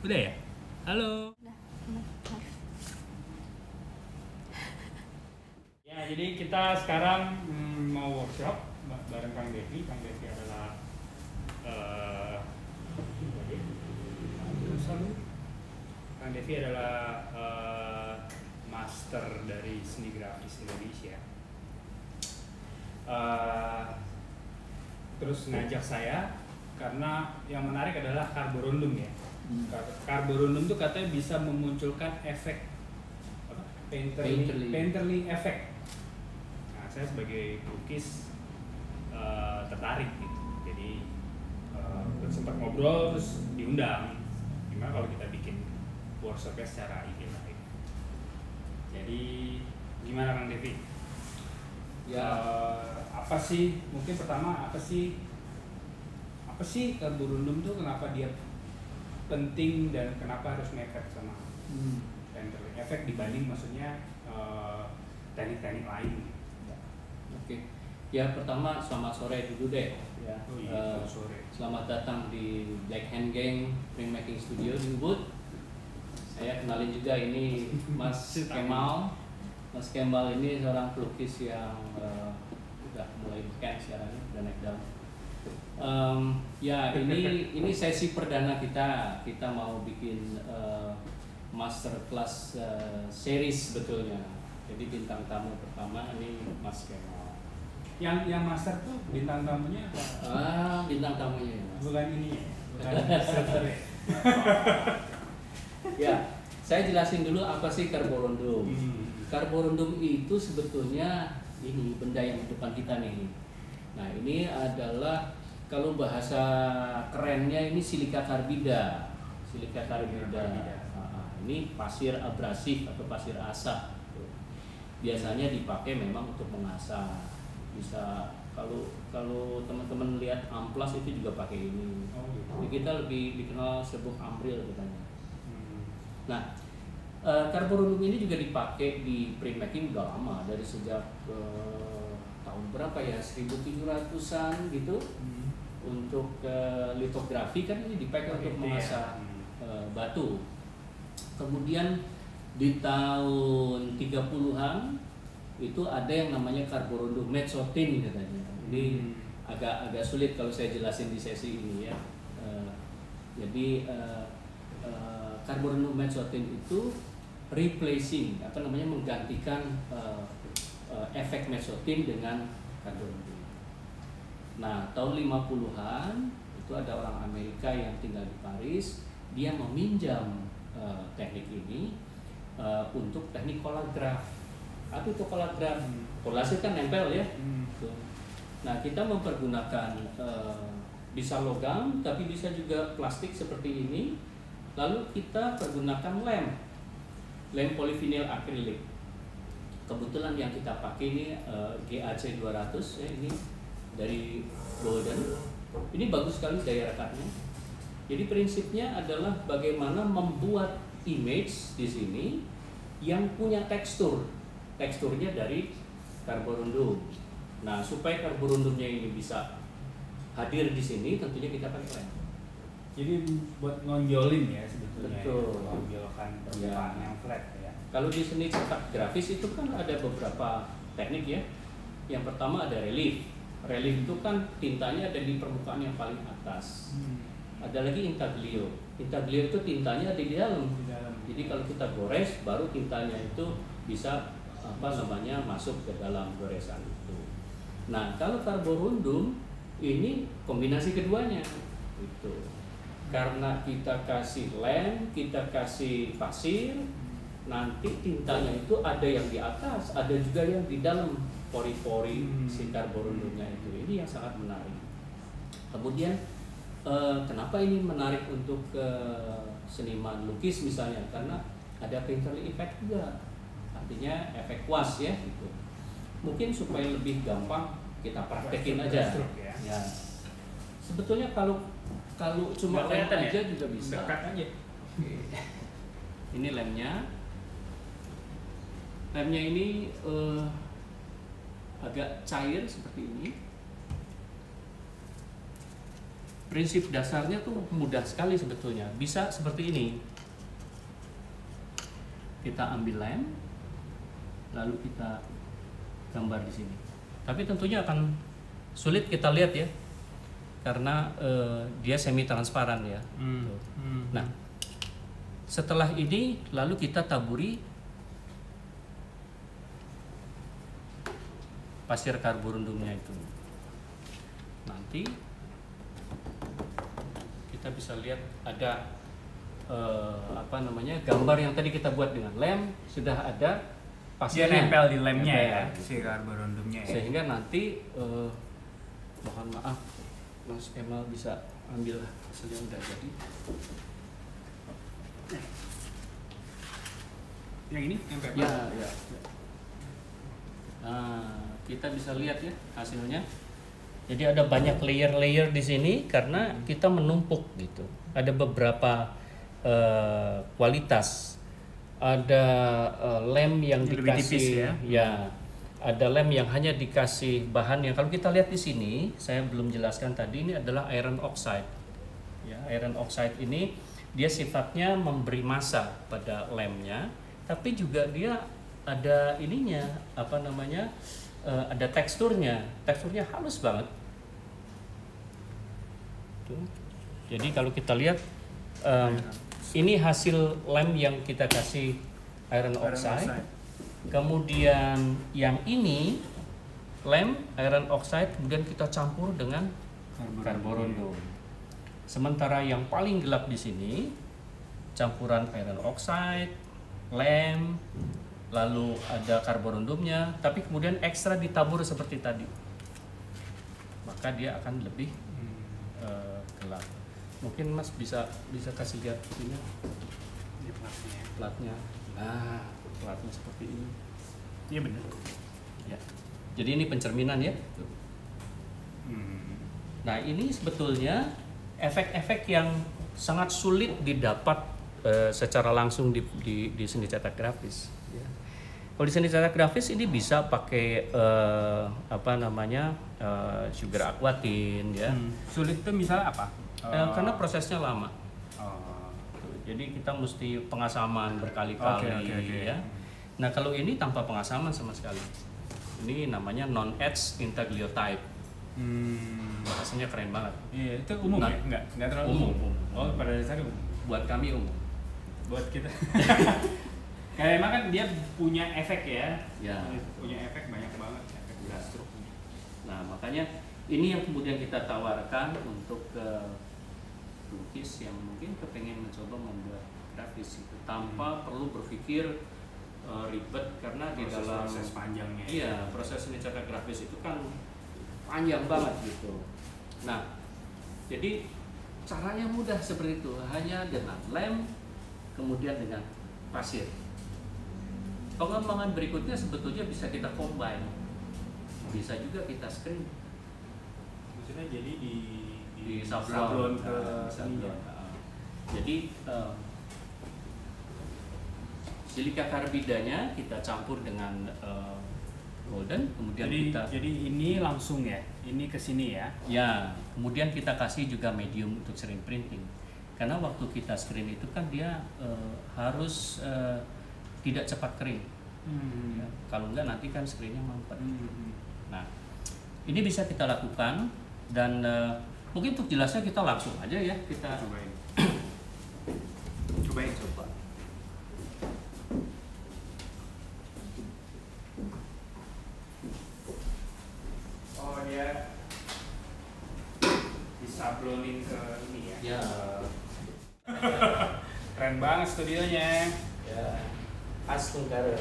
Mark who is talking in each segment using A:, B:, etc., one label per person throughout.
A: Udah ya? Halo. Ya, jadi kita sekarang mau workshop bareng Kang Devi. Kang Devi adalah Kang Devi adalah master dari seni grafis Indonesia. Terus ngajak saya karena yang menarik adalah carborundum ya. Carborundum tuh katanya bisa memunculkan efek apa? Painterly effect. Nah, saya sebagai pelukis tertarik gitu. Jadi sempat ngobrol terus diundang. Gimana kalau kita bikin workshopnya secara ide lain. Jadi gimana Kang Devi?
B: Ya,
A: apa sih mungkin pertama apa sih carborundum tuh kenapa dia penting dan kenapa harus ngefek sama painterly effect dibanding maksudnya teknik-teknik lain?
B: Oke. Ya, pertama selamat sore dulu deh ya.
A: Sore.
B: Selamat datang di Black Hand Gang Printmaking Studio di Ubud. Saya kenalin juga ini Mas Kemal. Mas Kemal ini seorang pelukis yang udah mulai beken sekarang, udah naik daun. Ya, ini sesi perdana kita. Kita mau bikin masterclass series sebetulnya. Jadi bintang tamu pertama ini Mas Kemal.
A: Yang master tuh bintang tamunya apa?
B: Bintang tamunya ya, Mas.
A: Bukan ini ya, bukan master ya.
B: Ya, saya jelasin dulu apa sih carborundum. Carborundum itu sebetulnya ini benda yang di depan kita nih. Nah, ini adalah kalau bahasa kerennya ini silika karbida. Silika karbida. Ini pasir abrasif atau pasir asap. Biasanya dipakai memang untuk mengasah. Bisa kalau teman-teman lihat amplas itu juga pakai ini. Jadi kita lebih dikenal sebuah ambril katanya. Nah, carborundum ini juga dipakai di printmaking udah lama, dari sejak tahun berapa ya, 1700-an gitu. Untuk litografi kan ini dipakai untuk mengasah batu. Kemudian di tahun 30-an itu ada yang namanya carborundum mezzotin katanya. Ini agak sulit kalau saya jelasin di sesi ini ya. Jadi carborundum mezzotin itu replacing, menggantikan efek mezzotin dengan carborundum. Nah, tahun 50-an itu ada orang Amerika yang tinggal di Paris, dia meminjam teknik ini untuk teknik kolagraf. Apa itu kolagraf? Kolase kan nempel ya. Nah, kita mempergunakan bisa logam, tapi bisa juga plastik seperti ini. Lalu kita pergunakan lem polivinil akrilik. Kebetulan yang kita pakai ini GAC 200 ya, ini dari Golden. Ini bagus sekali daya rekatnya. Jadi prinsipnya adalah bagaimana membuat image di sini yang punya teksturnya dari carborundum. Nah, supaya carborundumnya ini bisa hadir di sini, tentunya kita pakai lem.
A: Jadi buat ngonjolin ya sebetulnya.
B: Betul.
A: Menonjolkan permukaan yang flat ya.
B: Kalau di seni cetak grafis itu kan ada beberapa teknik ya. Yang pertama ada relief. Relief itu kan tintanya ada di permukaan yang paling atas. Ada lagi intaglio. Intaglio itu tintanya ada di dalam. Jadi kalau kita gores, baru tintanya itu bisa masuk ke dalam goresan itu. Nah, kalau carborundum ini kombinasi keduanya itu. Karena kita kasih lem, kita kasih pasir, nanti tintanya itu ada yang di atas, ada juga yang di dalam pori-pori si carborundumnya itu. Ini yang sangat menarik. Kemudian kenapa ini menarik untuk seniman lukis misalnya? Karena ada painterly effect juga. Artinya efek kuas ya gitu. Mungkin supaya lebih gampang kita praktekin aja. Ya. Sebetulnya kalau cuma lem aja juga bisa.
A: Dekat aja.
B: Ini lemnya. Lemnya ini agak cair seperti ini. prinsip dasarnya tuh mudah sekali sebetulnya. Bisa seperti ini. Kita ambil lem, lalu kita gambar di sini. Tapi tentunya akan sulit kita lihat ya, karena dia semi transparan ya. Nah, setelah ini lalu kita taburi pasir karborundumnya itu. Nanti kita bisa lihat ada gambar yang tadi kita buat dengan lem, sudah ada pasirnya.
A: Dia nempel di lemnya ya, si karborundumnya ya.
B: Sehingga nanti mohon maaf Mas Kemal bisa ambil hasil yang udah jadi.
A: Yang ini nempel.
B: Ya. Nah, kita bisa lihat ya hasilnya. Jadi ada banyak layer-layer di sini karena kita menumpuk gitu. Ada beberapa kualitas. Ada lem yang
A: lebih
B: dikasih
A: tipis
B: ya. Ada lem yang hanya dikasih bahan yang kalau kita lihat di sini, saya belum jelaskan tadi, ini adalah iron oxide. Ya, iron oxide ini dia sifatnya memberi massa pada lemnya, tapi juga dia ada ininya ada teksturnya halus banget. Tuh. Jadi kalau kita lihat ini hasil lem yang kita kasih iron oxide. Kemudian yang ini lem iron oxide kemudian kita campur dengan karborundum. Sementara yang paling gelap di sini campuran iron oxide, lem, lalu ada karborundumnya, tapi kemudian ekstra ditabur seperti tadi, maka dia akan lebih gelap. Mungkin Mas bisa kasih lihat ini platnya. Nah, platnya seperti ini.
A: Iya benar.
B: Ya. Jadi ini pencerminan ya. Nah, ini sebetulnya efek-efek yang sangat sulit didapat secara langsung di seni cetak grafis. Ya. Kalau di seni cetak grafis ini bisa pakai sugar aquatin ya.
A: Sulit itu misalnya apa?
B: Karena prosesnya lama. Jadi kita mesti pengasaman berkali-kali
A: Okay.
B: ya. Nah, kalau ini tanpa pengasaman sama sekali. Ini namanya non-etched intagliotype. Bahasanya keren banget.
A: Iya, itu umum ya? Enggak terlalu umum. Oh, pada dasarnya umum.
B: Buat kami umum.
A: Buat kita. Kayak emang kan dia punya efek ya.
B: Ya.
A: Punya efek banyak banget efek struknya.
B: Nah, makanya ini yang kemudian kita tawarkan untuk pelukis yang mungkin kepengen mencoba membuat grafis itu tanpa perlu berpikir ribet, karena di dalam
A: proses panjangnya.
B: Iya, proses ini cetak grafis itu kan panjang banget gitu. Nah, jadi caranya mudah seperti itu, hanya dengan lem kemudian dengan pasir. Pengembangan berikutnya sebetulnya bisa kita combine, bisa juga kita screen.
A: Maksudnya jadi di
B: sablon
A: ke
B: sablon. Jadi silika karbidanya kita campur dengan golden, kemudian
A: jadi ini langsung ya, ini ke sini ya.
B: Ya, kemudian kita kasih juga medium untuk screen printing. Karena waktu kita screen itu kan dia harus tidak cepat kering. Ya, kalau enggak nanti kan screennya mampet. Nah, ini bisa kita lakukan dan mungkin untuk jelasnya kita langsung aja ya, kita
A: cobain. Coba. Oh, dia disablonin ke ini ya.
B: ya.
A: Keren banget studionya.
B: Ya. Khas Tungkara.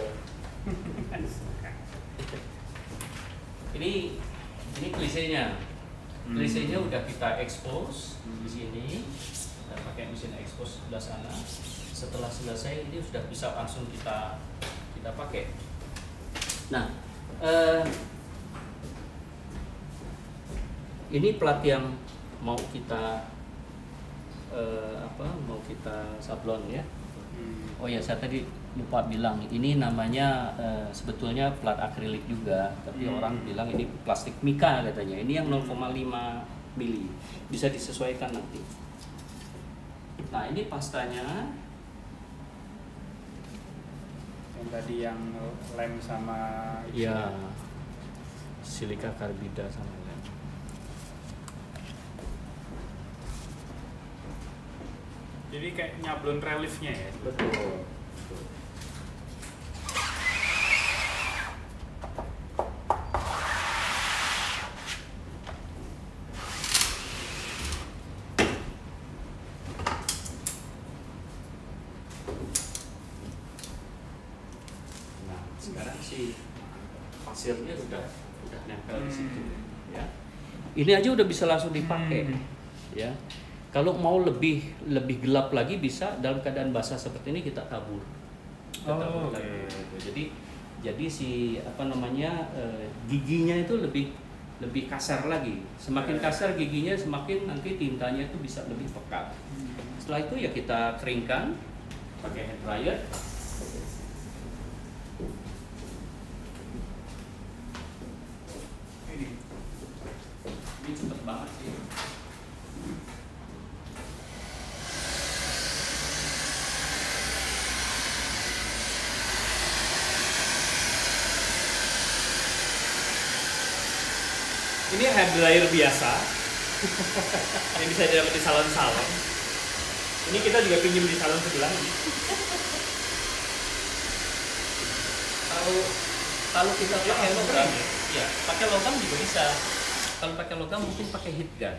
B: Ini klisenya. Klisenya udah kita expose di sini. Kita pakai mesin expose sebelah sana. Setelah selesai ini sudah bisa langsung kita pakai. Nah, ini plat yang mau kita sablon ya. Oh ya, saya tadi lupa bilang, ini namanya sebetulnya plat akrilik juga, tapi orang bilang ini plastik mika katanya. Ini yang 0,5 mili, bisa disesuaikan nanti. Nah ini pastanya.
A: Yang tadi yang lem sama
B: Ya, silika karbida sama lem.
A: Jadi kayak nyablon reliefnya ya.
B: Betul. Nah, sekarang sih pasirnya udah nempel di situ, ya. Ini aja udah bisa langsung dipakai, ya. Kalau mau lebih gelap lagi bisa dalam keadaan basah seperti ini kita tabur.
A: Okay.
B: Jadi si giginya itu lebih kasar lagi. Semakin kasar giginya semakin nanti tintanya itu bisa lebih pekat. Setelah itu ya kita keringkan pakai hair dryer. Ini cepet banget sih.
A: Ini hair dryer biasa yang bisa didapat di salon-salon. Ini kita juga pinjam di salon sebelah.
B: Kalau kita pakai logam, ya pakai logam juga bisa. Kalau pakai logam mungkin pakai heat gun.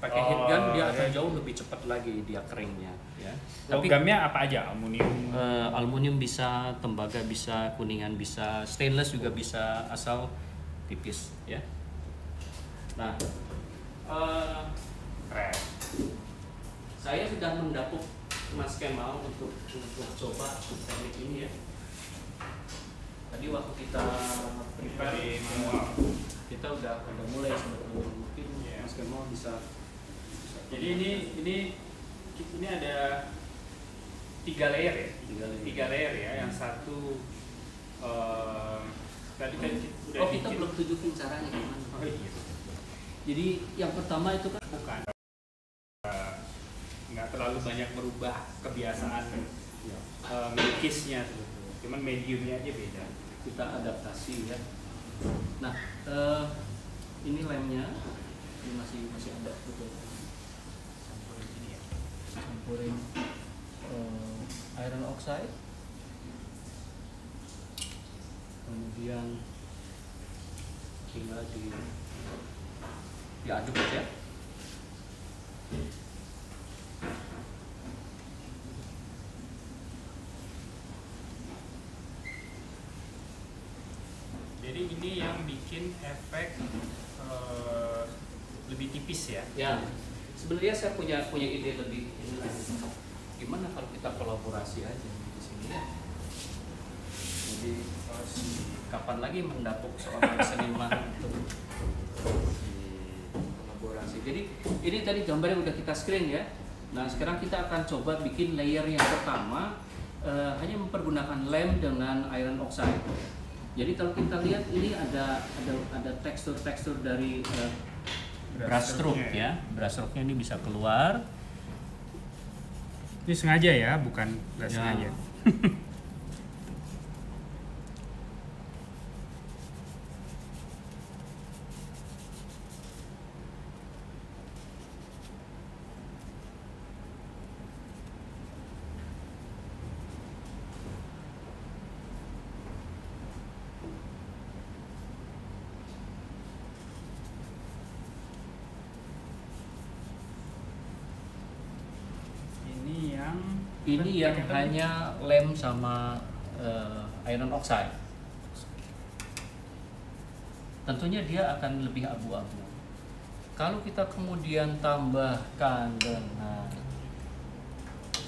B: Pakai heat gun dia akan jauh lebih cepat lagi dia keringnya. Ya.
A: Logamnya apa aja? Aluminium.
B: Aluminium bisa, tembaga bisa, kuningan bisa, stainless juga bisa asal tipis. Ya. Nah, saya sudah mendapuk Mas Kemal untuk coba teknik ini ya. Tadi waktu kita prepare manual, kita udah mulai sebetulnya mungkin Mas Kemal bisa.
A: Jadi ini ada 3 layer ya. 3 layer ya. Yang satu tadi kan udah
B: kita belum tunjukin caranya gimana.
A: Oh iya.
B: Jadi yang pertama itu kan
A: bukan nggak terlalu banyak merubah kebiasaan melukisnya sebetulnya. Cuman mediumnya aja beda.
B: Kita adaptasi ya. Nah, ini lemnya ini masih ada betul.
A: Campurin ini ya.
B: Campurin iron oxide. Kemudian tinggal diaduk aja.
A: Jadi ini yang bikin efek lebih tipis ya.
B: Ya, sebenarnya saya punya ide lebih ini lagi. Gimana kalau kita kolaborasi aja di sini ya? Jadi kapan lagi mendapuk seorang seniman untuk kolaborasi. Jadi ini tadi gambarnya udah kita screen ya. Nah sekarang kita akan coba bikin layer yang pertama hanya mempergunakan lem dengan iron oxide. Jadi kalau kita lihat ini ada tekstur dari brush stroke ya. Brush stroke-nya ini bisa keluar.
A: Ini sengaja ya, bukan nggak sengaja.
B: Ini yang hanya lem sama iron oxide. Tentunya dia akan lebih abu-abu. Kalau kita kemudian tambahkan dengan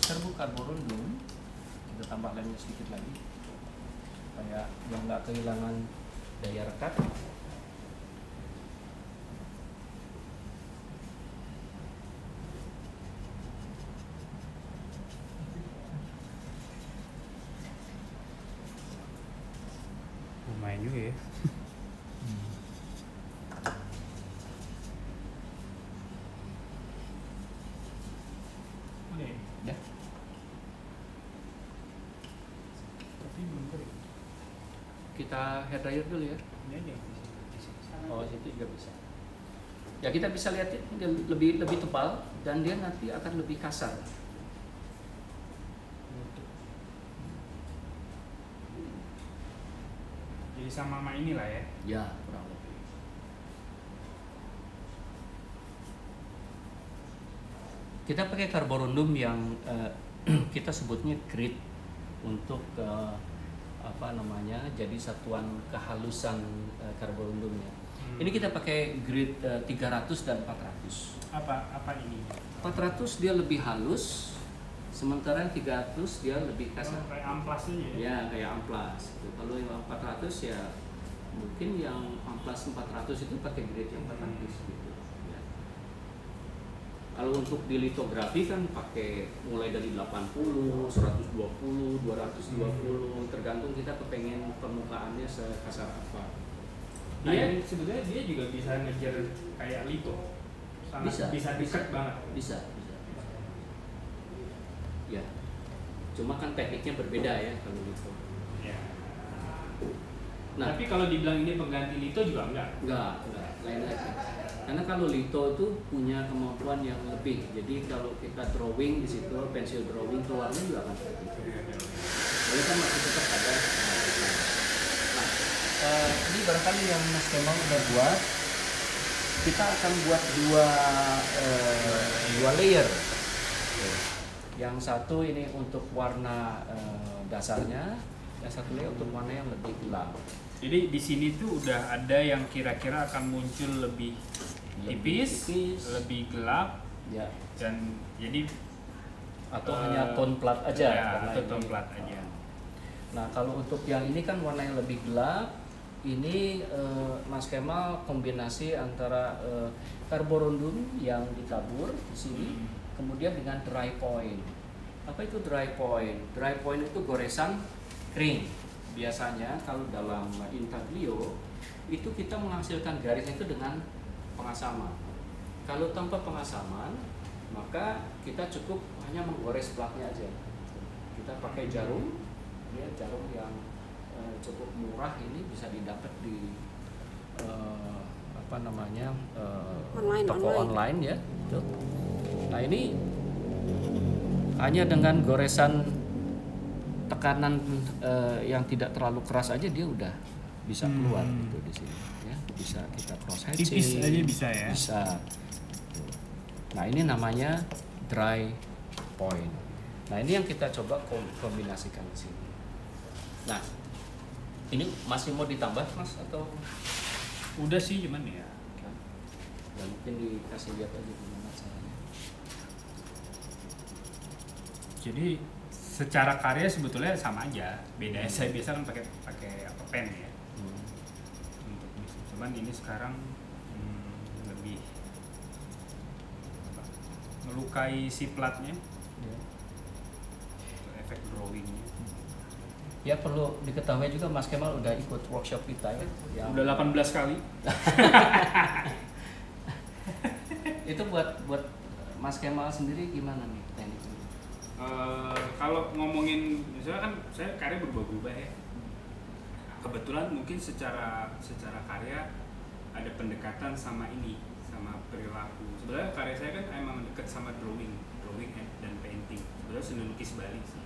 B: serbuk karborundum, kita tambah lemnya sedikit lagi, supaya dia nggak kehilangan daya rekat.
A: Lumayan juga ya.
B: kita hair dryer dulu ya. Oh, situ juga bisa. Ya kita bisa lihat dia lebih tebal dan dia nanti akan lebih kasar.
A: Jadi sama inilah ya.
B: Ya, kurang lebih. Kita pakai carborundum yang kita sebutnya grit untuk jadi satuan kehalusan carborundumnya. Ini kita pakai grit 300 dan 400.
A: Apa ini?
B: 400 dia lebih halus, sementara 300 dia lebih kasar.
A: Kayak amplas aja ya?
B: Ya, kayak amplas. Kalau yang 400 ya mungkin yang amplas 400 itu pakai grade yang 400 gitu. Ya. Kalau untuk di litografi kan pakai mulai dari 80, 120, 220, tergantung kita kepengen permukaannya sekasar apa.
A: Nah, sebetulnya dia juga bisa ngejar kayak lito. Bisa dekat banget.
B: Bisa. Ya. Cuma kan tekniknya berbeda ya kalau lito.
A: Ya.
B: Nah,
A: tapi kalau dibilang ini pengganti lito juga enggak.
B: Enggak, lain lagi. Karena kalau lito itu punya kemampuan yang lebih. Jadi kalau kita drawing di situ, pensil drawing keluarnya juga akan seperti itu. Jadi kan masih tetap ada. Nah, ini barangkali yang Mas Kemal udah buat. Kita akan buat dua layer. Yang satu ini untuk warna dasarnya, yang satu layer untuk warna yang lebih gelap.
A: Jadi di sini tuh udah ada yang kira-kira akan muncul lebih tipis, lebih gelap,
B: ya.
A: Dan jadi
B: atau hanya tone plat aja.
A: Ya, atau tone plat aja.
B: Nah, kalau untuk yang ini kan warna yang lebih gelap. Ini Mas Kemal kombinasi antara carborundum yang ditabur di sini, kemudian dengan dry point. Apa itu dry point? Dry point itu goresan kering. Biasanya kalau dalam intaglio itu kita menghasilkan garis itu dengan pengasaman. Kalau tanpa pengasaman, maka kita cukup hanya menggores platnya aja. Kita pakai jarum, ya jarum yang cukup murah, ini bisa didapat di toko online ya. Tuh. Nah ini hanya dengan goresan tekanan yang tidak terlalu keras aja dia udah bisa keluar gitu di sini ya. Bisa kita cross hatching.
A: Tipis aja bisa ya.
B: Bisa. Nah ini namanya dry point. Nah ini yang kita coba kombinasikan di sini. Nah ini masih mau ditambah Mas atau
A: udah sih cuman ya?
B: Dan mungkin dikasih lihat aja gimana caranya.
A: Jadi secara karya sebetulnya sama aja. Bedanya saya biasa kan pakai pen ya. Untuk cuman ini sekarang lebih melukai si platnya.
B: Ya.
A: Efek drawingnya.
B: Ya perlu diketahui juga Mas Kemal udah ikut workshop kita ya. Yang
A: udah 18 kali.
B: Itu buat Mas Kemal sendiri gimana nih tekniknya?
A: Kalau ngomongin misalnya kan saya karya berubah-ubah ya. Kebetulan mungkin secara karya ada pendekatan sama ini, sama perilaku. Sebenarnya karya saya kan emang dekat sama drawing dan painting. Sebenarnya seni lukis Bali sih.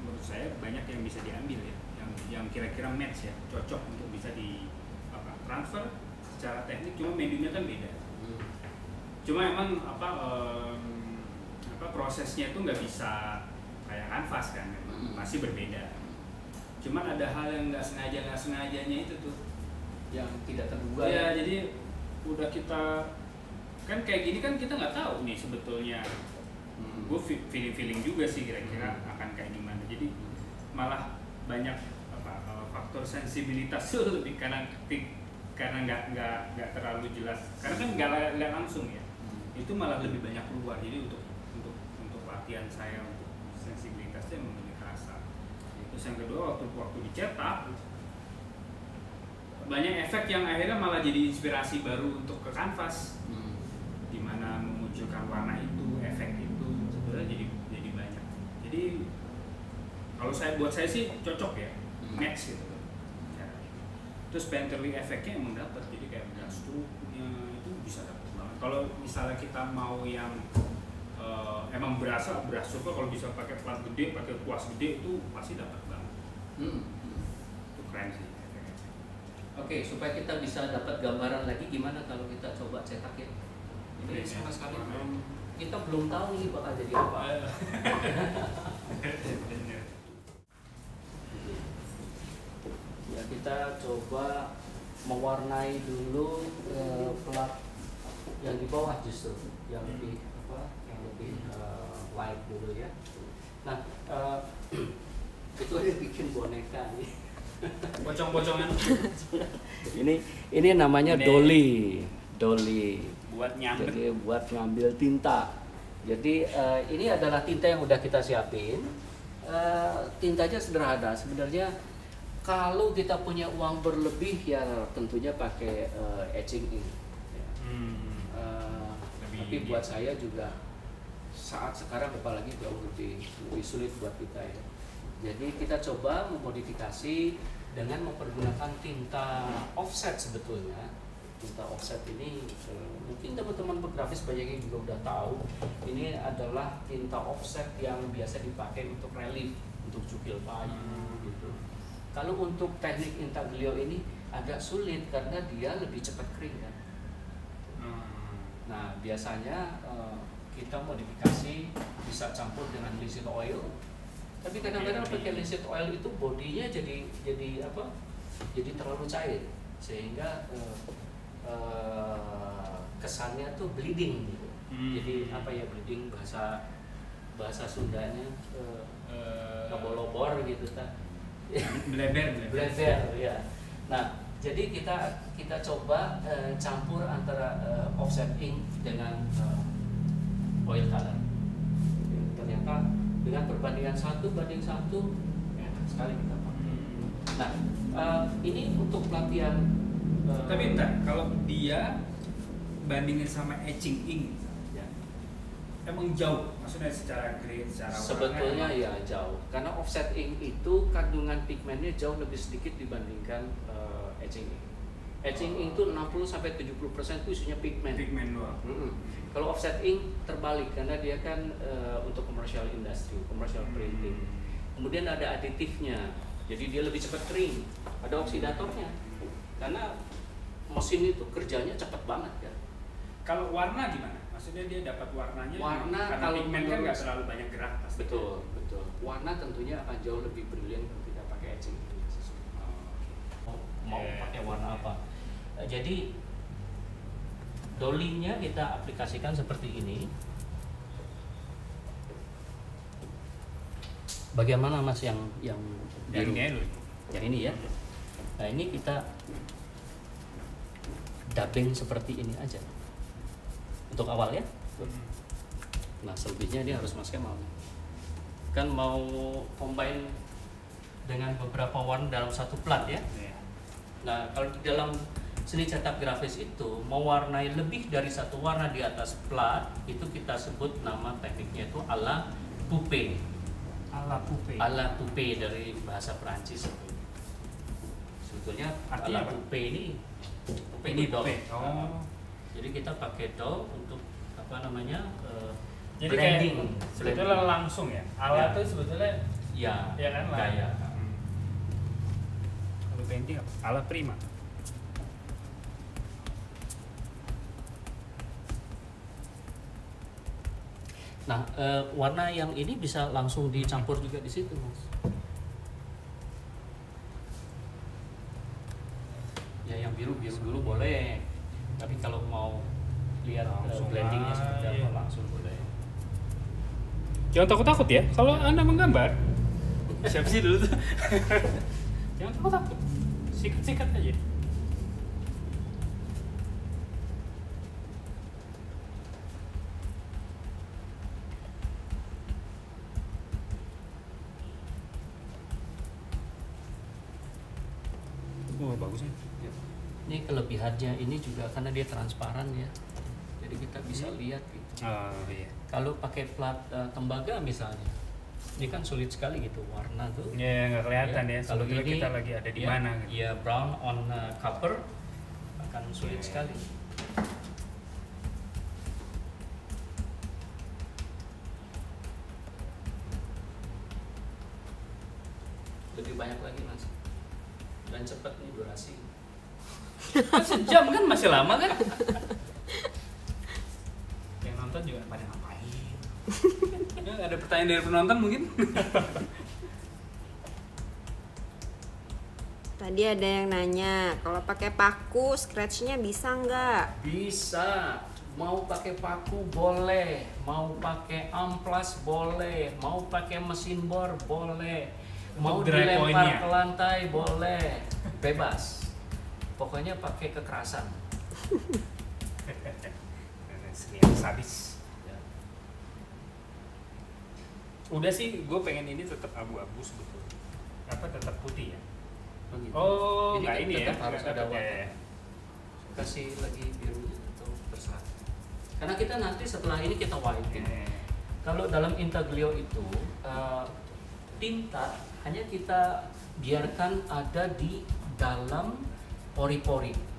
A: Menurut saya banyak yang bisa diambil ya, yang kira-kira match ya, cocok untuk bisa di transfer secara teknik. Cuma mediumnya kan beda. Cuma emang prosesnya itu nggak bisa kayak kanvas kan, masih berbeda. Cuman ada hal yang nggak sengajanya itu tuh
B: yang tidak terduga
A: ya. Jadi udah kita kan kayak gini kan kita nggak tahu nih sebetulnya. Gue feeling juga sih kira-kira akan kayak gimana. Jadi malah banyak faktor sensibilitas tuh lebih karena nggak terlalu jelas, karena kan nggak langsung ya. Itu malah lebih banyak keluar. Jadi untuk latihan saya untuk sensibilitasnya memang lebih kerasa. Terus yang kedua waktu dicetak banyak efek yang akhirnya malah jadi inspirasi baru untuk ke kanvas, dimana memunculkan warna itu, efek itu sebenarnya jadi banyak. Jadi kalau buat saya sih cocok ya, match gitu. Terus painterly efeknya emang dapat, jadi kayak brush stroke-nya itu bisa dapat banget. Kalau misalnya kita mau yang emang brush stroke, kalau bisa pakai plat gede, pakai kuas gede itu pasti dapat banget. Itu keren sih.
B: Oke, supaya kita bisa dapat gambaran lagi gimana kalau kita coba cetak ya. Ini sama sekali kita belum tahu nih bakal jadi apa. Ya, kita coba mewarnai dulu plat yang di bawah justru, yang lebih light dulu ya. Nah, itu ada bikin boneka nih.
A: Pocong-pocongan.
B: ini namanya dolly.
A: Buat nyambet.
B: Jadi buat ngambil tinta. Jadi ini adalah tinta yang udah kita siapin. Tintanya sederhana. Sebenarnya kalau kita punya uang berlebih ya tentunya pakai etching ink. Ya. Tapi buat saya juga saat sekarang apalagi jauh lebih sulit buat kita ya. Jadi kita coba memodifikasi dengan mempergunakan tinta offset sebetulnya. Tinta offset ini mungkin teman-teman pografis banyak yang juga udah tahu. Ini adalah tinta offset yang biasa dipakai untuk relief, untuk cukil kayu gitu. Kalau untuk teknik intaglio ini agak sulit karena dia lebih cepat kering kan. Nah biasanya kita modifikasi bisa campur dengan linseed oil. Tapi kadang-kadang pakai linseed oil itu bodinya jadi apa? Jadi terlalu cair sehingga kesannya tuh bleeding gitu. Jadi apa ya bleeding bahasa Sundanya lobor gitu kan. Bleber ya. Nah, jadi kita coba campur antara offset ink dengan oil color. Ternyata dengan perbandingan 1:1 enak sekali kita pakai. Nah, ini untuk pelatihan.
A: Tapi entar, kalau dia bandingin sama etching ink,
B: Ya.
A: Emang jauh, maksudnya secara grade, secara
B: Sebetulnya
A: warna,
B: ya jauh, karena offset ink itu kandungan pigmennya jauh lebih sedikit dibandingkan etching ink. Etching ink itu 60-70% itu isinya pigmen.
A: Pigmen doang.
B: Kalau offset ink terbalik karena dia kan untuk commercial industry, commercial printing. Kemudian ada aditifnya, jadi dia lebih cepat kering. Ada oksidatornya, karena mesin itu kerjanya cepat banget kan.
A: Kalau warna gimana? Maksudnya dia dapat warnanya?
B: Warna
A: karena
B: kalau
A: pigmen kan nggak terlalu banyak gerak pasti.
B: Betul. Warna tentunya akan jauh lebih brilian kalau kita pakai etching ink. Mau pakai warna apa? Jadi dolly-nya kita aplikasikan seperti ini. Bagaimana Mas yang biru? Yang ini ya. Nah, ini kita dubbing seperti ini aja. Untuk awal ya. Nah, selebihnya dia harus Mas Kemal. Kan mau combine dengan beberapa warna dalam satu plat ya. Nah, kalau di dalam seni cetak grafis itu mewarnai lebih dari satu warna di atas plat, itu kita sebut nama tekniknya itu ala poupe. Ala poupe dari bahasa Perancis. Sebetulnya
A: artinya
B: ala
A: apa?
B: poupe ini doll. Jadi kita pakai doll untuk apa namanya?
A: Jadi
B: blending.
A: kayak sebetulnya langsung ya. Ala itu sebetulnya
B: ya
A: kan
B: gaya.
A: Kalau painting apa? Ala prima.
B: Nah, warna yang ini bisa langsung dicampur juga di situ, Mas. Ya, yang biru dulu boleh. Tapi kalau mau lihat blendingnya seperti apa, langsung boleh.
A: Jangan takut-takut ya, kalau Anda menggambar. Siapa sih dulu tuh? Jangan takut-takut. Sikat-sikat aja. Oh, bagus ya.
B: Ini kelebihannya ini juga karena dia transparan ya. Jadi kita bisa lihat gitu.
A: Oh iya.
B: Kalau pakai plat tembaga misalnya, Ini kan sulit sekali gitu warna tuh.
A: Ya nggak kelihatan ya.
B: Kalau
A: Sebetulnya
B: ini
A: kita lagi ada di
B: ya,
A: mana? Gitu.
B: ya brown on copper akan sulit sekali. Lebih banyak lagi mas. Dan cepat nih durasi.
A: Kan sejam kan masih lama kan? Yang nonton juga pada ngapain? Ya, ada pertanyaan dari penonton mungkin?
C: Tadi ada yang nanya, kalau pakai paku scratch-nya bisa nggak?
B: Bisa. Mau pakai paku boleh, mau pakai amplas boleh, mau pakai mesin bor boleh, mau
A: Untuk dry
B: dilempar
A: point-nya.
B: ke lantai boleh, bebas. Pokoknya pakai kekerasan.
A: Seni yang sadis.
B: Ya.
A: Udah sih, gue pengen ini tetap abu-abu sebetulnya. Apa tetap putih ya?
B: Begitu.
A: Oh,
B: Ini
A: nggak
B: kan
A: ini ya?
B: tetap harus
A: Nggak
B: ada
A: tetap,
B: warna.
A: ya.
B: Kasih lagi biru itu terserah. Karena kita nanti setelah ini kita whitening.
A: Ya.
B: Kalau dalam intaglio itu tinta hanya kita biarkan ada di dalam pori-pori.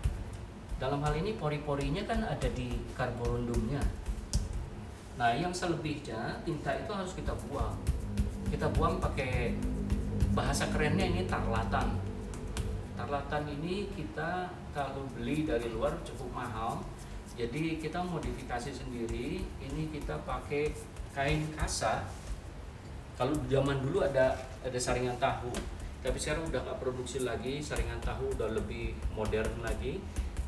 B: Dalam hal ini pori-porinya kan ada di karborundumnya. Nah, yang selebihnya tinta itu harus kita buang. Kita buang pakai bahasa kerennya ini tarlatan. Tarlatan ini kita kalau beli dari luar cukup mahal. Jadi kita modifikasi sendiri. Ini kita pakai kain kasa. Kalau zaman dulu ada saringan tahu, tapi sekarang udah nggak produksi lagi. Saringan tahu udah lebih modern lagi.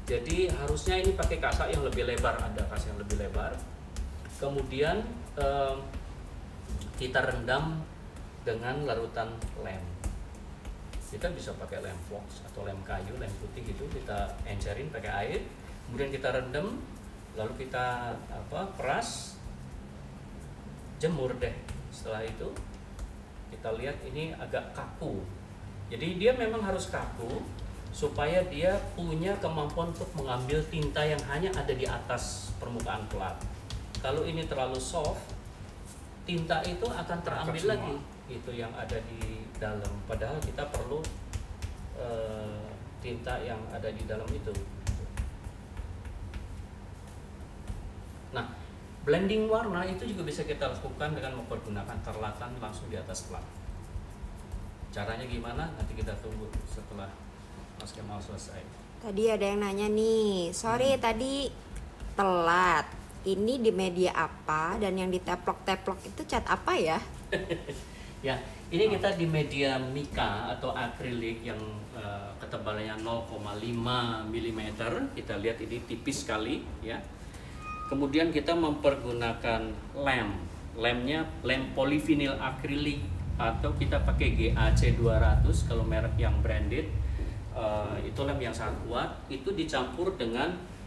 B: Jadi harusnya ini pakai kasa yang lebih lebar, ada kasa yang lebih lebar. Kemudian kita rendam dengan larutan lem. Kita bisa pakai lem fox atau lem kayu, lem putih gitu. Kita encerin pakai air, kemudian kita rendam, lalu kita peras, jemur deh. Setelah itu kita lihat ini agak kaku. Jadi dia memang harus kaku supaya dia punya kemampuan untuk mengambil tinta yang hanya ada di atas permukaan plat. Kalau ini terlalu soft, tinta itu akan terambil lagi itu yang ada di dalam. Padahal kita perlu tinta yang ada di dalam itu. Nah, blending warna itu juga bisa kita lakukan dengan mempergunakan tarlatan langsung di atas plat. Caranya gimana? Nanti kita tunggu setelah Mas Kemal selesai.
C: Tadi ada yang nanya nih, sorry tadi telat. Ini di media apa dan yang diteplok-teplok itu cat apa ya?
B: Ya, ini kita di media mica atau akrilik yang ketebalannya 0,5 mm. Kita lihat ini tipis sekali ya. Kemudian kita mempergunakan lem. Lemnya lem polivinil akrilik atau kita pakai GAC 200 kalau merek yang branded. Itu lem yang sangat kuat. Itu dicampur dengan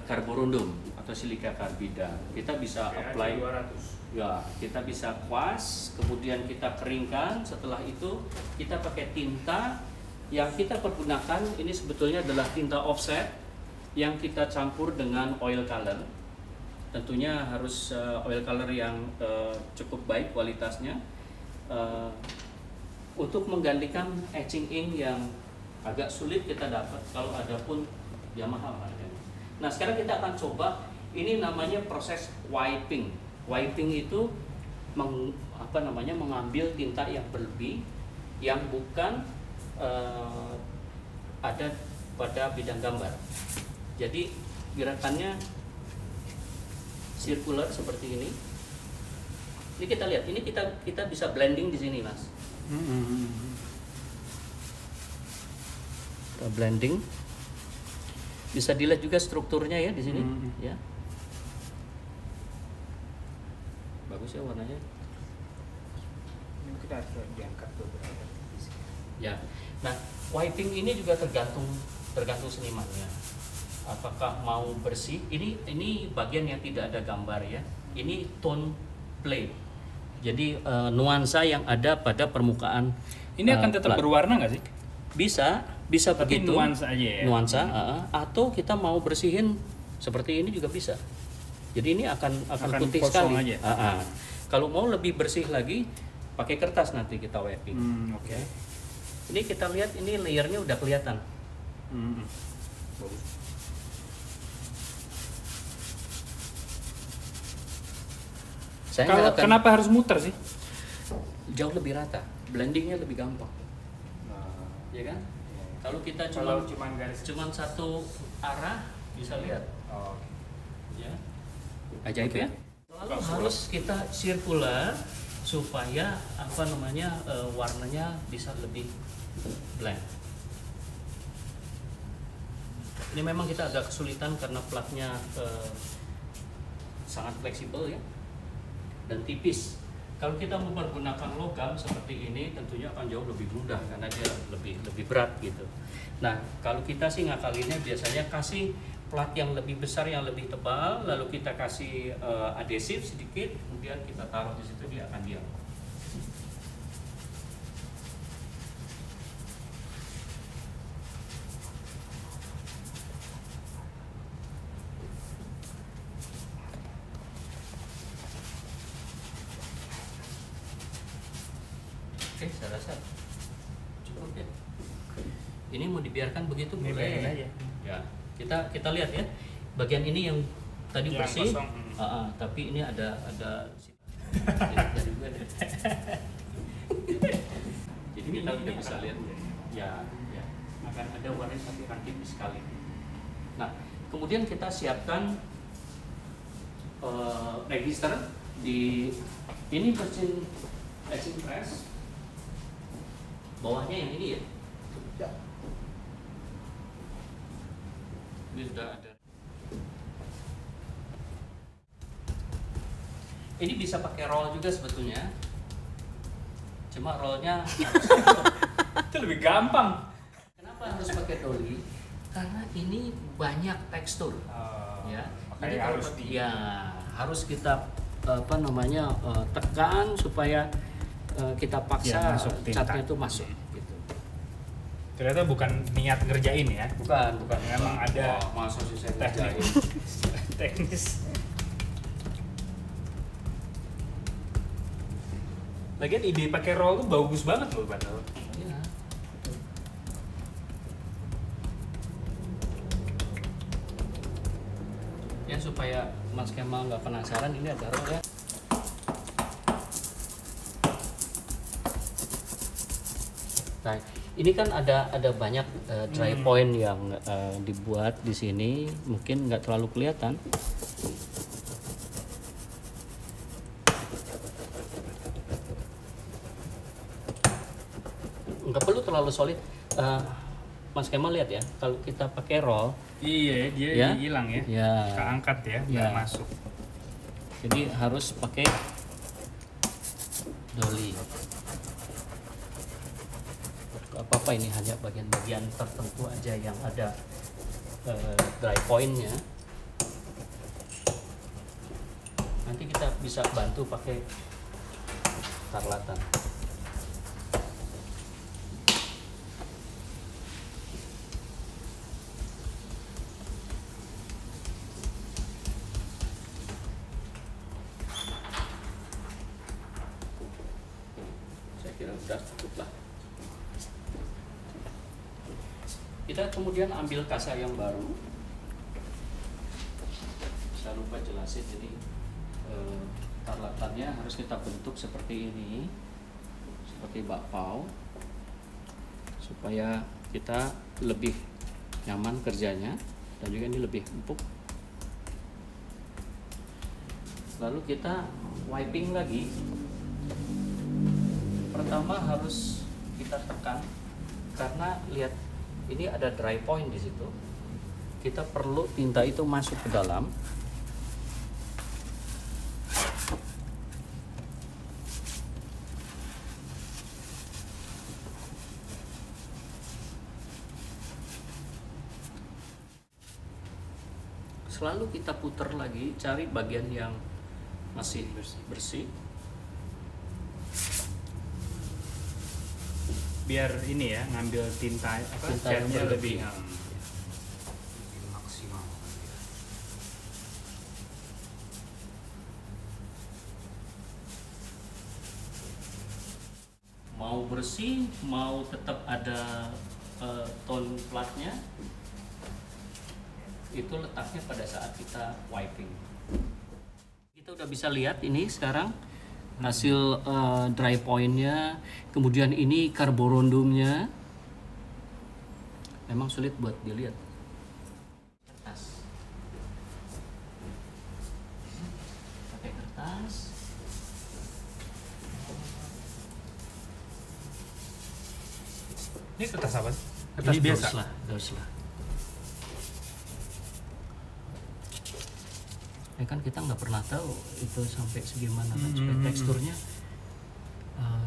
B: karborundum atau silika karbida. Kita bisa apply
A: 200.
B: ya, kita bisa kuas, kemudian kita keringkan. Setelah itu kita pakai tinta yang kita pergunakan. Ini sebetulnya adalah tinta offset yang kita campur dengan oil color. Tentunya harus oil color yang cukup baik kualitasnya untuk menggantikan etching ink yang agak sulit kita dapat. Kalau ada pun dia mahal harganya. Nah, sekarang kita akan coba, ini namanya proses wiping. Wiping itu mengambil tinta yang berlebih yang bukan ada pada bidang gambar. Jadi gerakannya circular seperti ini. Ini kita lihat, ini kita bisa blending di sini, Mas. Kita blending. Bisa dilihat juga strukturnya ya di sini, ya. Bagus ya warnanya.
A: Ini kita harus diangkat beberapa.
B: Ya. Nah, wiping ini juga tergantung senimannya. Apakah mau bersih? Ini bagian yang tidak ada gambar ya. Ini tone play. Jadi nuansa yang ada pada permukaan.
A: Ini akan tetap
B: plat.
A: berwarna nggak sih?
B: Bisa
A: Tapi
B: begitu.
A: nuansa aja ya.
B: Nuansa, atau kita mau bersihin seperti ini juga bisa. Jadi ini akan putih
A: kosong
B: sekali.
A: aja.
B: Kalau mau lebih bersih lagi, pakai kertas nanti kita wrapping.
A: Oke.
B: Ini kita lihat ini layernya udah kelihatan.
A: Bagus. Kenapa harus muter sih?
B: Jauh lebih rata, blendingnya lebih gampang, ya kan? Kalau kita cuman satu arah bisa lihat, ya, ajaib ya. Lalu harus kita sirkular supaya warnanya bisa lebih blend. Ini memang kita agak kesulitan karena platnya sangat fleksibel ya dan tipis. Kalau kita mempergunakan logam seperti ini tentunya akan jauh lebih mudah karena dia lebih berat gitu. Nah, kalau kita sih ngakalinnya biasanya kasih plat yang lebih besar, yang lebih tebal, lalu kita kasih adhesif sedikit, kemudian kita taruh di situ, dia akan diam. Oke, saya rasa cukup ya. Ini mau dibiarkan begitu boleh.
A: Aja.
B: Ya, kita lihat ya. Bagian ini yang tadi bersih, tapi ini ada. Jadi kita udah bisa lihat. Ya, akan ada warna tapi akan tipis sekali. Nah, kemudian kita siapkan register di ini mesin etching press. Bawahnya yang ini ya? Ya. Ini sudah ada. Ini bisa pakai roll juga sebetulnya. Cuma rollnya
A: itu lebih gampang.
B: Kenapa harus pakai dolly? Karena ini banyak tekstur. Ya. Jadi harus kita tekan supaya kita paksa catnya itu masuk gitu.
A: Ternyata bukan niat ngerjain ya?
B: Bukan.
A: Memang ada teknis. Lagian ide pakai roll tuh bagus banget loh, padahal.
B: Iya. Ya supaya Mas Kemal nggak penasaran, ini ada roll ya. Nah, ini kan ada banyak dry point yang dibuat di sini, mungkin nggak terlalu kelihatan. Nggak perlu terlalu solid. Mas Kemal lihat ya, kalau kita pakai roll,
A: iya dia hilang ya, keangkat ya, nggak masuk.
B: Jadi harus pakai dolly. Apa-apa ini hanya bagian-bagian tertentu aja yang ada dry point-nya. Nanti kita bisa bantu pakai tarlatan. Saya kira sudah cukup lah. Kita kemudian ambil kasa yang baru. Saya lupa jelasin, jadi tarlatannya harus kita bentuk seperti ini, seperti bakpao, supaya kita lebih nyaman kerjanya dan juga ini lebih empuk. Lalu kita wiping lagi. Pertama harus kita tekan karena lihat ini ada dry point di situ. Kita perlu tinta itu masuk ke dalam. Selalu kita putar lagi, cari bagian yang masih bersih.
A: Biar ini ya, ngambil tinta catnya lebih maksimal.
B: mau bersih, mau tetap ada tone platnya, itu letaknya pada saat kita wiping. Kita udah bisa lihat ini sekarang hasil dry point-nya, kemudian ini karborundumnya. Memang sulit buat dilihat. Kertas. Pakai kertas.
A: Ini kertas apa sih? Kertas
B: ini
A: biasa?
B: Dos lah. Ya kan kita nggak pernah tahu itu sampai segimana kan, supaya teksturnya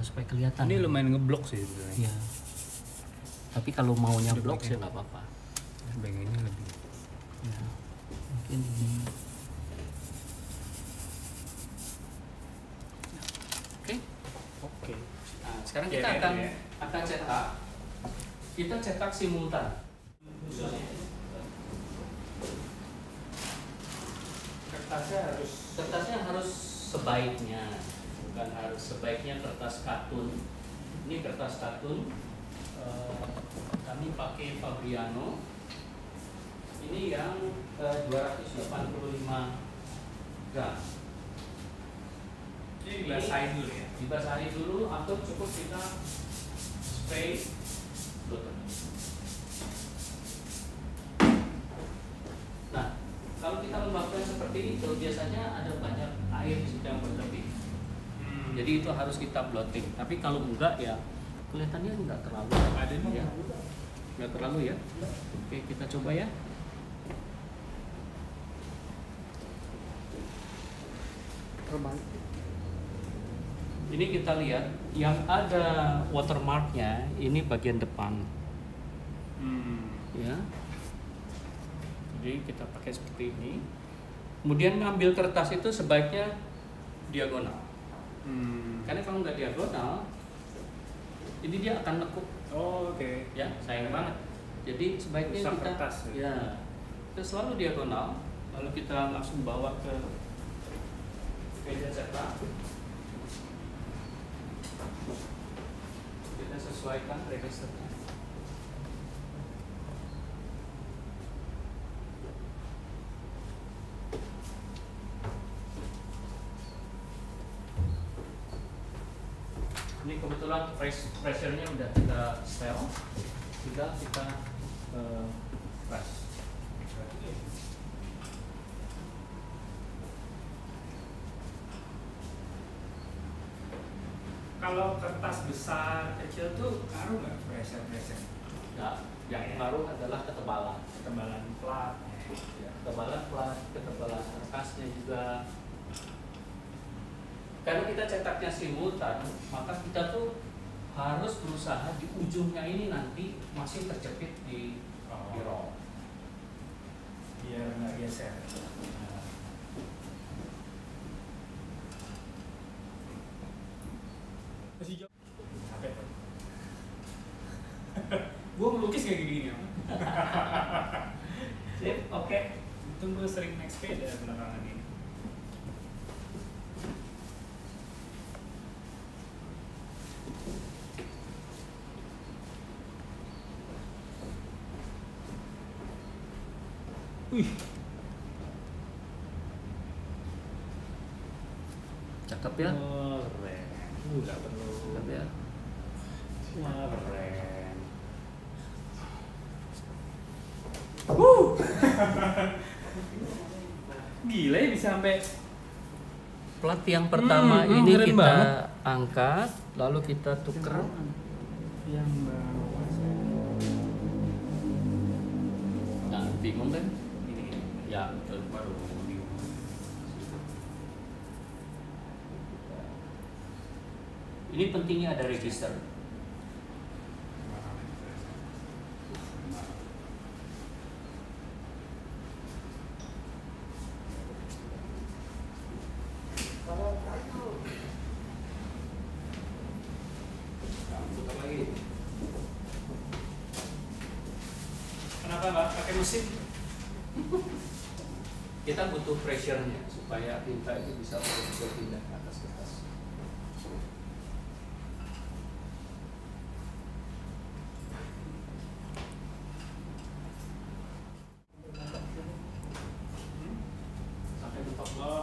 B: supaya kelihatan.
A: Ini lumayan ngeblok sih sebenarnya.
B: Iya. Tapi kalau maunya blok sih nggak apa-apa.
A: Bagian ini lebih.
B: Ya, mungkin ini. Oke.
A: Oke.
B: Nah, sekarang
A: Ya,
B: kita
A: ya.
B: akan cetak. Kita cetak simultan. Kertasnya harus sebaiknya, bukan harus sebaiknya kertas katun. Ini kertas katun. Kami pakai Fabriano. Ini yang 285 gram.
A: Ini dibasahin dulu ya?
B: Dibasahin dulu atau cukup kita spray blotter. Nah, kalau kita melakukan seperti itu biasanya ada banyak air di situ yang berlebih. Jadi itu harus kita blotting. Tapi kalau enggak ya kelihatannya enggak terlalu.
A: Ada nih
B: Ya. Enggak terlalu ya. Oke, kita coba ya. Ini kita lihat yang ada watermarknya ini bagian depan. Ya. Jadi kita pakai seperti ini. Kemudian ngambil kertas itu sebaiknya diagonal. Karena kalau nggak diagonal, ini dia akan lekuk.
A: Oh, oke.
B: Ya, sayang banget. Jadi sebaiknya
A: Rusak
B: kita
A: kertas, ya.
B: kita selalu diagonal, lalu kita langsung bawa ke meja cetak. Kita sesuaikan registernya. Ini kebetulan pressure-nya udah kita setel, tinggal kita press.
A: Kalau kertas besar, kecil tuh ngaruh nggak pressure?
B: Nah, yang ngaruh adalah ketebalan.
A: Ketebalan plat.
B: Ya, ketebalan plat, ketebalan kertasnya juga. Karena kita cetaknya simultan, maka kita tuh harus berusaha di ujungnya ini nanti masih terjepit di roll.
A: Biar nggak geser. Masih jauh. Capek tuh. Gue melukis kayak gini apa?
B: Sip, oke.
A: Untung gue sering naik sepeda belakangan ini. Wih,
B: Cakep ya?
A: oh, keren. Nggak perlu.
B: Cakep ya?
A: Wah, keren. Gila ya bisa sampai
B: Plat yang pertama ini
A: keren
B: kita
A: banget.
B: angkat, lalu kita tuker.
A: yang bawah.
B: Nah, bingung kan?
A: Ini.
B: Ya, betul. Baru bingung. Ini pentingnya ada register. Putar lagi.
A: Kenapa nggak pakai mesin?
B: Kita butuh pressure-nya supaya tinta itu bisa berpindah ke atas kertas.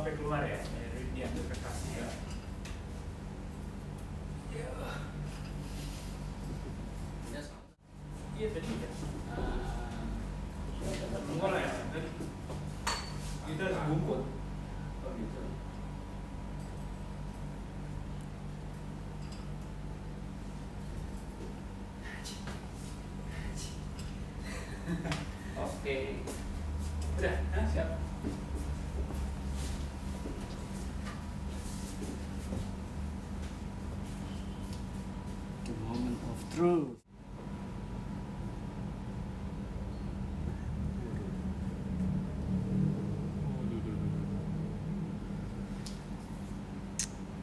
A: sampai keluar ya, dari diambil kertasnya ya. Iya tadi ya. Enggak lah ya. Kita bungkus.
B: Oh gitu. Oke.
A: Udah, siap.
B: The moment of truth.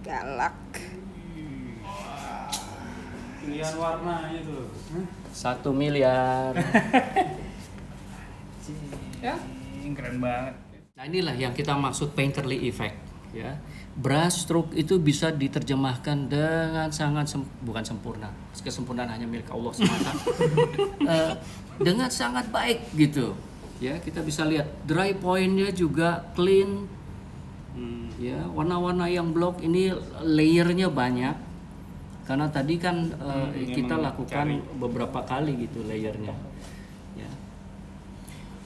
C: Galak.
A: Pilihan warnanya tuh.
B: 1 miliar.
A: Ya, keren banget.
B: Nah inilah yang kita maksud painterly effect ya. Brush stroke itu bisa diterjemahkan dengan sangat bukan sempurna, kesempurnaan hanya milik Allah semata. Dengan sangat baik gitu ya. Kita bisa lihat dry point-nya juga clean ya, warna-warna yang block ini layernya banyak karena tadi kan kita lakukan beberapa kali gitu layernya ya.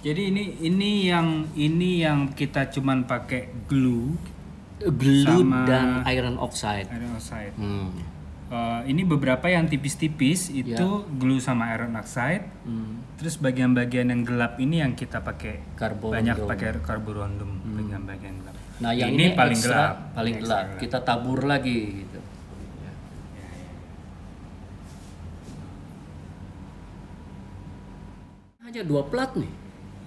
A: Jadi ini yang kita cuman pakai glue
B: Sama dan iron oxide.
A: Iron oxide. Ini beberapa yang tipis-tipis itu glue sama iron oxide. Terus bagian-bagian yang gelap ini yang kita pakai banyak pakai carborundum bagian-bagian gelap.
B: Nah yang ini
A: paling
B: extra,
A: gelap,
B: paling gelap. Kita tabur lagi gitu. Hanya 2 plat nih.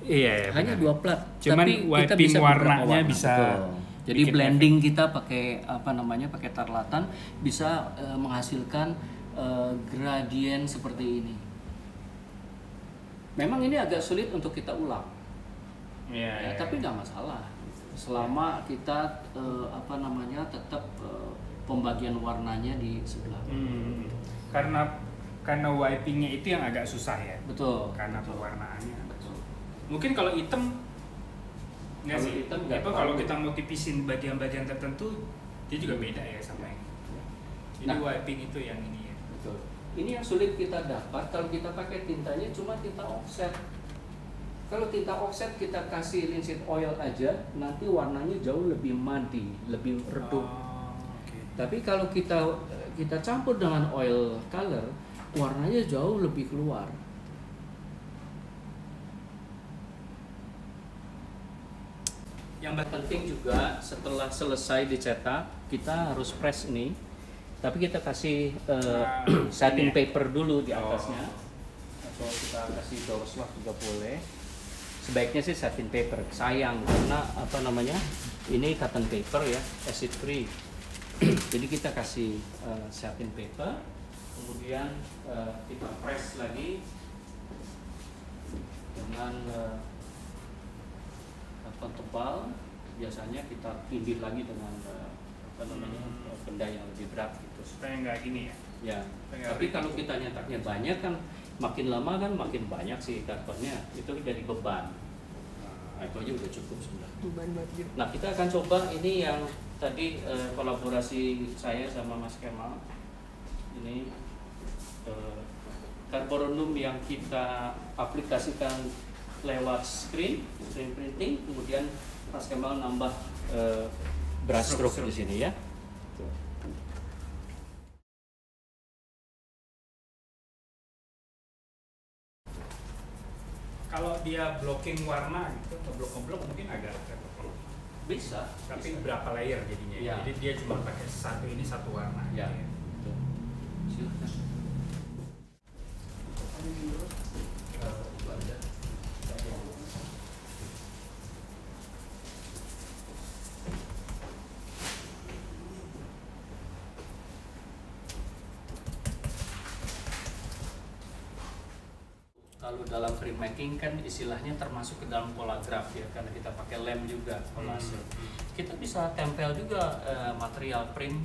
A: Iya,
B: hanya 2 plat.
A: Cuman
B: tapi kita
A: wiping
B: bisa
A: warnanya
B: warna.
A: bisa.
B: Jadi blending kita pakai pakai tarlatan bisa menghasilkan gradien seperti ini. Memang ini agak sulit untuk kita ulang.
A: Iya.
B: Tapi nggak masalah. Selama kita tetap pembagian warnanya di sebelah.
A: Karena wipingnya itu yang agak susah ya.
B: Betul.
A: Karena pewarnaannya. Betul. Mungkin kalau hitam nggak sih. Kalau kita mau tipisin bagian-bagian tertentu, dia juga beda ya sama yang. Jadi wiping itu yang ini ya.
B: Betul. Ini yang sulit kita dapat kalau kita pakai tintanya cuma tinta offset. Kalau tinta offset kita kasih linseed oil aja, nanti warnanya jauh lebih muddy, lebih redup. Tapi kalau kita campur dengan oil color, warnanya jauh lebih keluar. Yang penting juga setelah selesai dicetak, kita harus press ini. Tapi kita kasih satin paper dulu di atasnya. Atau kita kasih doorstop juga boleh. Sebaiknya sih satin paper. Sayang karena ini cotton paper ya, acid free. Jadi kita kasih satin paper, kemudian kita press lagi dengan tebal. Biasanya kita tindih lagi dengan benda yang lebih berat gitu.
A: Supaya nggak gini ya.
B: Ya. Tapi kalau kita nyetaknya banyak kan, makin lama kan makin banyak sih kartonnya. Itu jadi beban. Nah, itu aja udah cukup sebenarnya.
C: Beban banget.
B: Nah kita akan coba ini yang tadi kolaborasi saya sama Mas Kemal. Ini carborundum yang kita aplikasikan lewat screen printing, kemudian Mas Kemal nambah brush stroke di sini ya.
A: Kalau dia blocking warna gitu, ngeblok mungkin agak
B: bisa.
A: Tapi
B: bisa.
A: berapa layer jadinya?
B: Ya.
A: Jadi dia cuma pakai satu warna.
B: Ya.
A: Gitu.
B: Silakan. Kalau dalam printmaking kan istilahnya termasuk ke dalam kolagraf ya, karena kita pakai lem juga kolase. Kita bisa tempel juga material print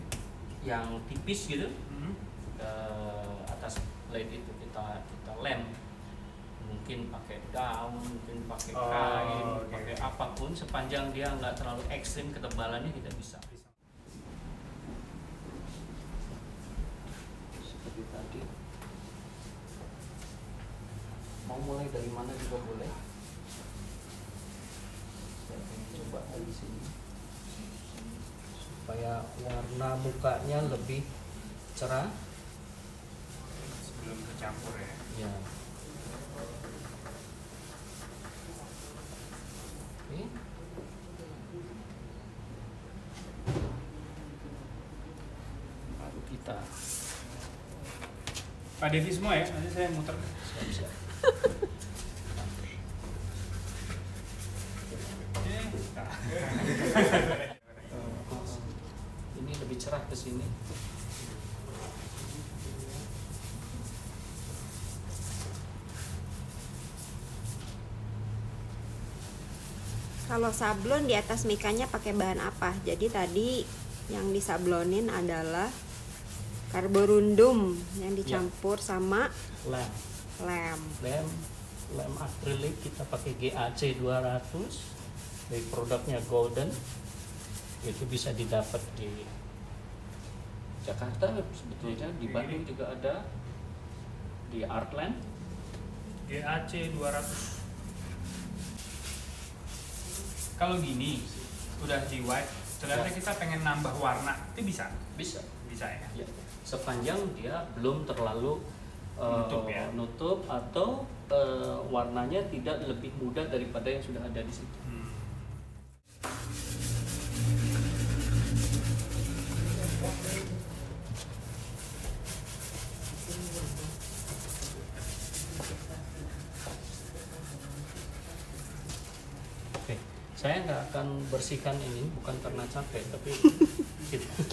B: yang tipis gitu atas plate itu kita lem. mungkin pakai daun, mungkin pakai kain, pakai apapun, sepanjang dia nggak terlalu ekstrim ketebalannya kita bisa. Seperti tadi. Mau mulai dari mana juga boleh. Saya akan coba dari sini supaya warna mukanya lebih cerah
A: sebelum kecampur ya.
B: ya. Oke. Lalu kita
A: Pak Devi semua ya, nanti saya muter.
B: siap-siap. Ini lebih cerah ke sini.
C: Kalau sablon di atas mikanya pakai bahan apa? Jadi tadi yang disablonin adalah karborundum yang dicampur sama
B: Lem. Lem akrilik kita pakai GAC 200 dari produknya Golden. Itu bisa didapat di Jakarta sebetulnya, di Bandung juga ada, di Artland.
A: GAC 200. Kalau gini udah di white, ternyata kita pengen nambah warna, itu bisa?
B: Bisa
A: Ya.
B: ya. Sepanjang dia belum terlalu nutup atau warnanya tidak lebih muda daripada yang sudah ada di situ. Oke, saya nggak akan bersihkan ini bukan karena capek, tapi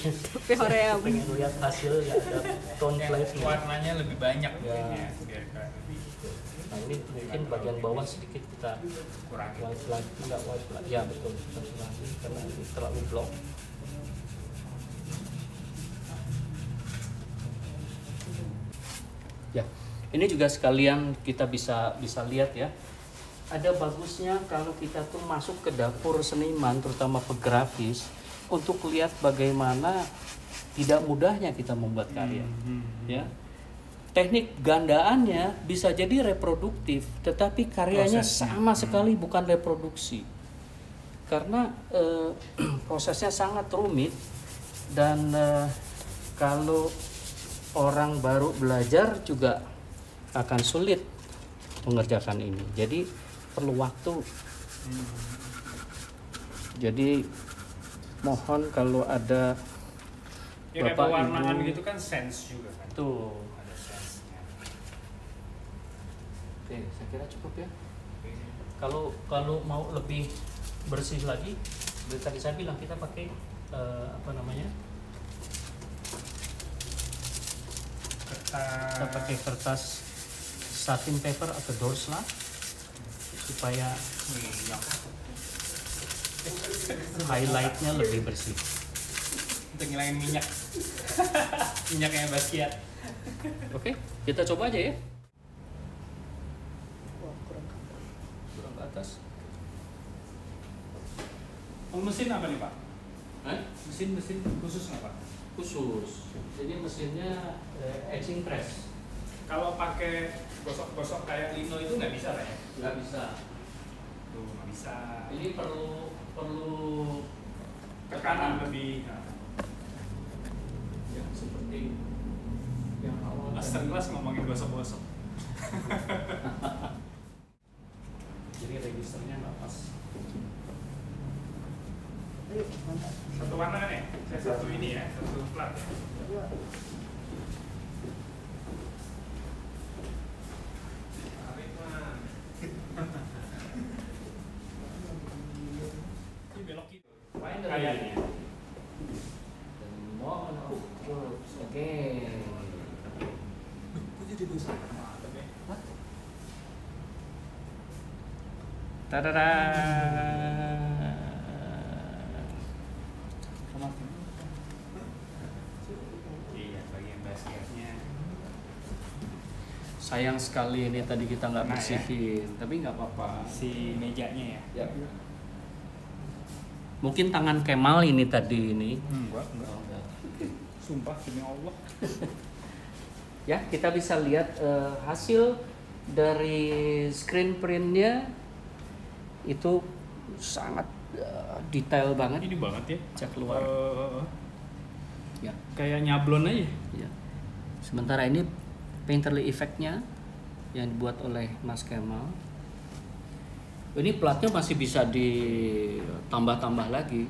C: tapi Korea
B: pengen lihat hasil ya, ada tone plate
A: warnanya lebih banyak
B: ya.
A: biar
B: Nah ini mungkin bagian bawah sedikit kita
A: kurang.
B: white lagi, enggak white lagi, ya betul, kita kurangi karena ini terlalu block. Ya, ini juga sekalian kita bisa lihat ya. Ada bagusnya kalau kita tuh masuk ke dapur seniman, terutama pegrafis, untuk lihat bagaimana tidak mudahnya kita membuat karya. Ya, teknik gandaannya bisa jadi reproduktif, tetapi karyanya sama sekali bukan reproduksi, karena prosesnya sangat rumit dan kalau orang baru belajar juga akan sulit mengerjakan ini. Jadi perlu waktu. Jadi mohon kalau ada
A: ya, kayak
B: Bapak
A: pewarnaan
B: Ibu
A: gitu kan sense juga kan.
B: tuh.
A: Ada sense-nya.
B: Oke, saya kira cukup ya. Kalau mau lebih bersih lagi, seperti tadi saya bilang kita pakai apa namanya? Kita pakai kertas satin paper atau dorsla supaya highlightnya lebih bersih.
A: Untuk ngilangin minyak. Minyaknya Basquiat.
B: Oke, kita coba aja ya. Kurang ke atas.
A: Mesin apa nih Pak?
B: Hah?
A: Mesin khusus nggak Pak?
B: Khusus. Jadi mesinnya etching press.
A: Kalau pakai gosok-gosok kayak lino itu nggak bisa Pak ya?
B: Nggak bisa.
A: Tuh nggak bisa.
B: Ini perlu
A: Tekanan lebih.
B: ya seperti yang awal.
A: Masterclass ngomongin gosok-gosok.
B: Jadi registernya nggak pas.
A: Satu warna kan ya? Saya satu ini ya, satu plat ya. Ini belok gitu. Kayaknya.
B: Oke.
A: Kok jadi dosa? Mantap ya.
B: Tadada. Sayang sekali ini tadi kita nggak
A: Nah,
B: bersihin, tapi nggak apa-apa.
A: Si mejanya ya.
B: Ya. Mungkin tangan Kemal ini tadi ini.
A: Enggak.
B: Oh, enggak.
A: Sumpah demi Allah.
B: Ya, kita bisa lihat hasil dari screen printnya itu sangat detail banget.
A: Ini banget ya.
B: Cek keluar. Ya.
A: Kayak nyablon aja.
B: Ya. Sementara ini painterly effect-nya yang dibuat oleh Mas Kemal. Ini platnya masih bisa ditambah-tambah lagi.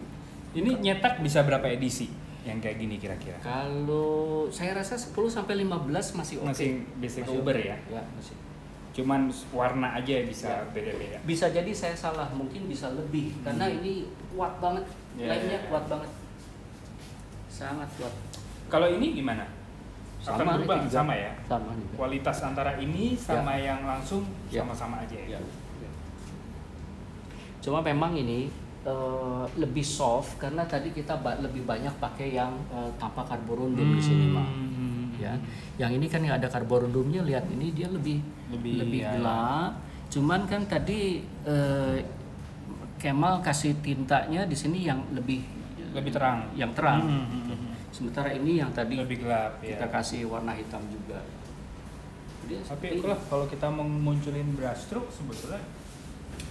A: Ini nyetak bisa berapa edisi yang kayak gini kira-kira?
B: Kalau saya rasa 10 sampai 15 masih oke.
A: Masih bisa
B: Masih
A: Uber
B: oke.
A: ya?
B: Ya, masih.
A: Cuman warna aja bisa
B: Ya.
A: beda-beda.
B: Bisa jadi saya salah, mungkin bisa lebih karena ini kuat banget.
A: Ya,
B: Lemnya
A: ya.
B: kuat banget. Sangat kuat.
A: Kalau ini gimana? Akan
B: Sama,
A: berubah
B: itu juga.
A: sama ya?
B: Sama juga.
A: Kualitas antara ini sama yang langsung
B: Ya.
A: sama-sama aja ya?
B: Ya. Cuma memang ini lebih soft karena tadi kita lebih banyak pakai yang tanpa karborundum di sini, Mak. Ya. Yang ini kan nggak ada karborundumnya, lihat ini dia lebih
A: ya,
B: gelap. Cuman kan tadi Kemal kasih tintanya di sini yang lebih
A: terang.
B: yang terang. Sementara ini yang tadi
A: Lebih gelap ya.
B: kita kasih warna hitam juga. Dia
A: Tapi
B: seperti-
A: kalau kita memunculin brushstroke sebetulnya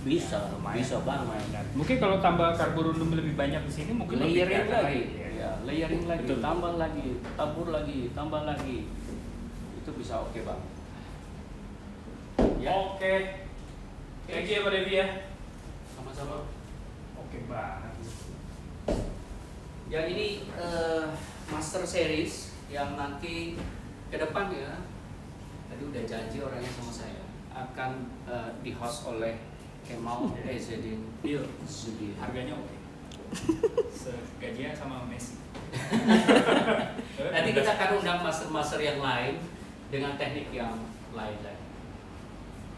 B: bisa,
A: lumayan.
B: bisa banget.
A: Lumayan. Mungkin kalau tambah karborundum lebih banyak di sini mungkin lebih
B: Layering
A: kelihatan
B: lagi,
A: ya.
B: ya, layering lagi,
A: Betul.
B: tambah lagi, tabur lagi, tambah lagi, itu bisa oke bang. Ya,
A: Oke. Thank you ya Pak Devi ya.
B: sama-sama.
A: Oke banget.
B: Yang ini master series yang nanti ke depan ya, tadi udah janji orangnya sama saya akan di host oleh Kemal Ezzedine Zudi.
A: Harganya oke. Segajinya sama Messi.
B: Nanti kita akan undang master-master yang lain dengan teknik yang lain lagi.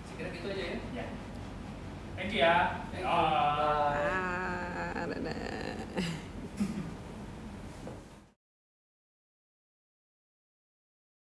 B: Saya kira gitu aja ya.
A: Ya. Thank you ya.
B: Thank you.
A: Oh.
B: Bye.
C: Dadah.